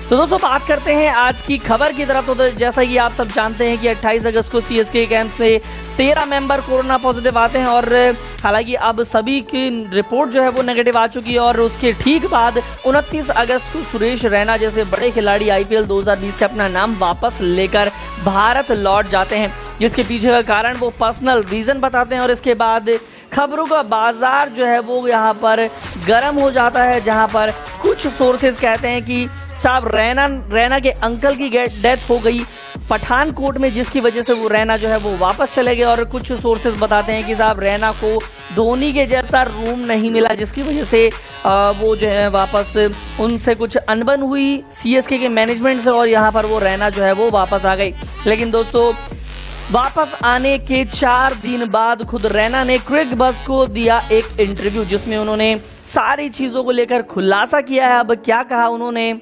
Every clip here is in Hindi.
तो दोस्तों बात करते हैं आज की खबर की तरफ। तो जैसा कि आप सब जानते हैं कि 28 अगस्त को सीएसके कैंप से 13 मेंबर कोरोना पॉजिटिव आते हैं और हालांकि अब सभी की रिपोर्ट जो है वो नेगेटिव आ चुकी है। और उसके ठीक बाद 29 अगस्त को सुरेश रैना जैसे बड़े खिलाड़ी आईपीएल 2020 से अपना नाम वापस लेकर भारत लौट जाते हैं, जिसके पीछे का कारण वो पर्सनल रीजन बताते हैं। और इसके बाद खबरों का बाजार जो है वो यहाँ पर गर्म हो जाता है, जहाँ पर कुछ सोर्सेज कहते हैं कि साहब रैना के अंकल की डेथ हो गई पठानकोट में, जिसकी वजह से वो रैना जो है वो वापस चले गए। और कुछ सोर्सेज बताते हैं कि साहब रैना को धोनी के जैसा रूम नहीं मिला, जिसकी वजह से वो जो है वापस उनसे कुछ अनबन हुई सीएसके के मैनेजमेंट से और यहाँ पर वो रैना जो है वो वापस आ गई। लेकिन दोस्तों वापस आने के 4 दिन बाद खुद रैना ने क्रिकबज़ को दिया एक इंटरव्यू, जिसमें उन्होंने सारी चीज़ों को लेकर खुलासा किया है। अब क्या कहा उन्होंने?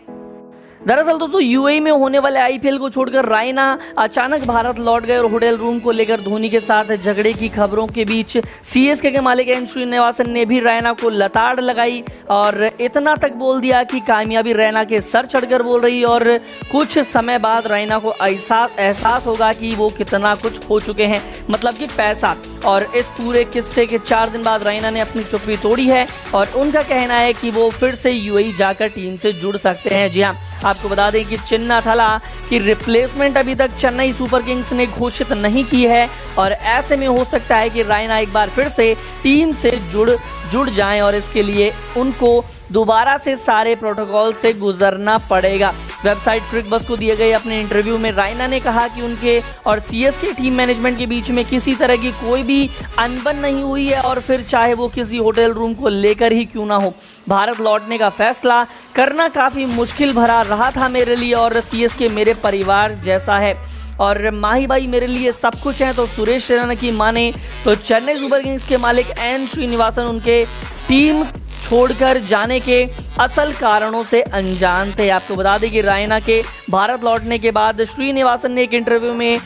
दरअसल दोस्तों यूएई में होने वाले आईपीएल को छोड़कर रैना अचानक भारत लौट गए और होटल रूम को लेकर धोनी के साथ झगड़े की खबरों के बीच सीएसके के मालिक एन श्रीनिवासन ने भी रैना को लताड़ लगाई और इतना तक बोल दिया कि कामयाबी रैना के सर चढ़कर बोल रही। और कुछ समय बाद रैना को एहसास होगा कि वो कितना कुछ हो चुके हैं, मतलब कि पैसा। और इस पूरे किस्से के 4 दिन बाद रैना ने अपनी चुप्पी तोड़ी है और उनका कहना है कि वो फिर से यूएई जाकर टीम से जुड़ सकते हैं। जी हाँ, आपको बता दें कि चिन्नाथला की रिप्लेसमेंट अभी तक चेन्नई सुपर किंग्स ने घोषित नहीं की है और ऐसे में हो सकता है कि रैना एक बार फिर से टीम से जुड़ जाएं और इसके लिए उनको दोबारा से सारे प्रोटोकॉल से गुजरना पड़ेगा। वेबसाइट क्रिकबज़ को दिए गए अपने इंटरव्यू में रैना ने कहा कि उनके और सीएसके टीम मैनेजमेंट के बीच में किसी तरह की कोई भी अनबन नहीं हुई है और फिर चाहे वो किसी होटल रूम को लेकर ही क्यों ना हो, भारत लौटने का फैसला करना काफ़ी मुश्किल भरा रहा था मेरे लिए और सीएसके मेरे परिवार जैसा है और माही भाई मेरे लिए सब कुछ है। तो सुरेश रैना की माने तो चेन्नई सुपर किंग्स के मालिक एन श्रीनिवासन उनके टीम छोड़कर जाने के असल कारणों से अनजान थे। आपको बता दें कि रैना के भारत लौटने के बाद श्रीनिवासन ने एक इंटरव्यू में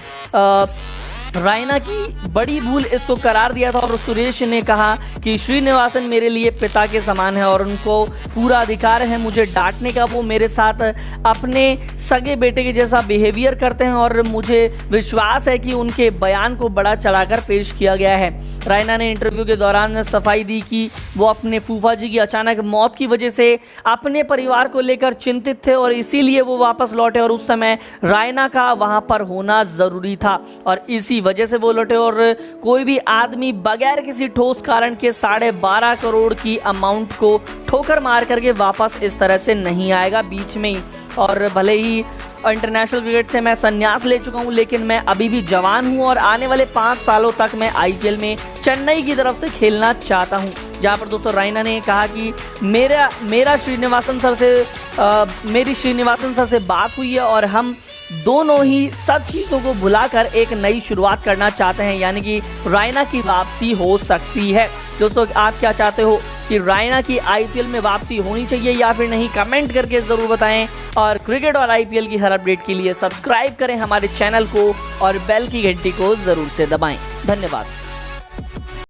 रैना की बड़ी भूल इसको करार दिया था और सुरेश ने कहा कि श्रीनिवासन मेरे लिए पिता के समान है और उनको पूरा अधिकार है मुझे डांटने का। वो मेरे साथ अपने सगे बेटे के जैसा बिहेवियर करते हैं और मुझे विश्वास है कि उनके बयान को बड़ा चढ़ाकर पेश किया गया है। रैना ने इंटरव्यू के दौरान सफाई दी कि वो अपने फूफा जी की अचानक मौत की वजह से अपने परिवार को लेकर चिंतित थे और इसीलिए वो वापस लौटे और उस समय रैना का वहां पर होना जरूरी था और इसी वजह से वो लौटे और कोई भी आदमी बगैर किसी ठोस कारण के 12.5 करोड़ की अमाउंट को ठोकर मार करके वापस इस तरह से नहीं आएगा बीच में ही। और भले ही इंटरनेशनल क्रिकेट से मैं संन्यास ले चुका हूं, लेकिन मैं अभी भी जवान हूं और आने वाले 5 सालों तक मैं आईपीएल में चेन्नई की तरफ से खेलना चाहता हूं। जहां पर दोस्तों रैना ने कहा कि मेरी श्रीनिवासन सर से बात हुई है और हम दोनों ही सब चीज़ों को भुलाकर एक नई शुरुआत करना चाहते हैं, यानी कि रैना की वापसी हो सकती है। दोस्तों आप क्या चाहते हो कि रैना की आईपीएल में वापसी होनी चाहिए या फिर नहीं, कमेंट करके ज़रूर बताएं। और क्रिकेट और आईपीएल की हर अपडेट के लिए सब्सक्राइब करें हमारे चैनल को और बेल की घंटी को ज़रूर से दबाएं। धन्यवाद।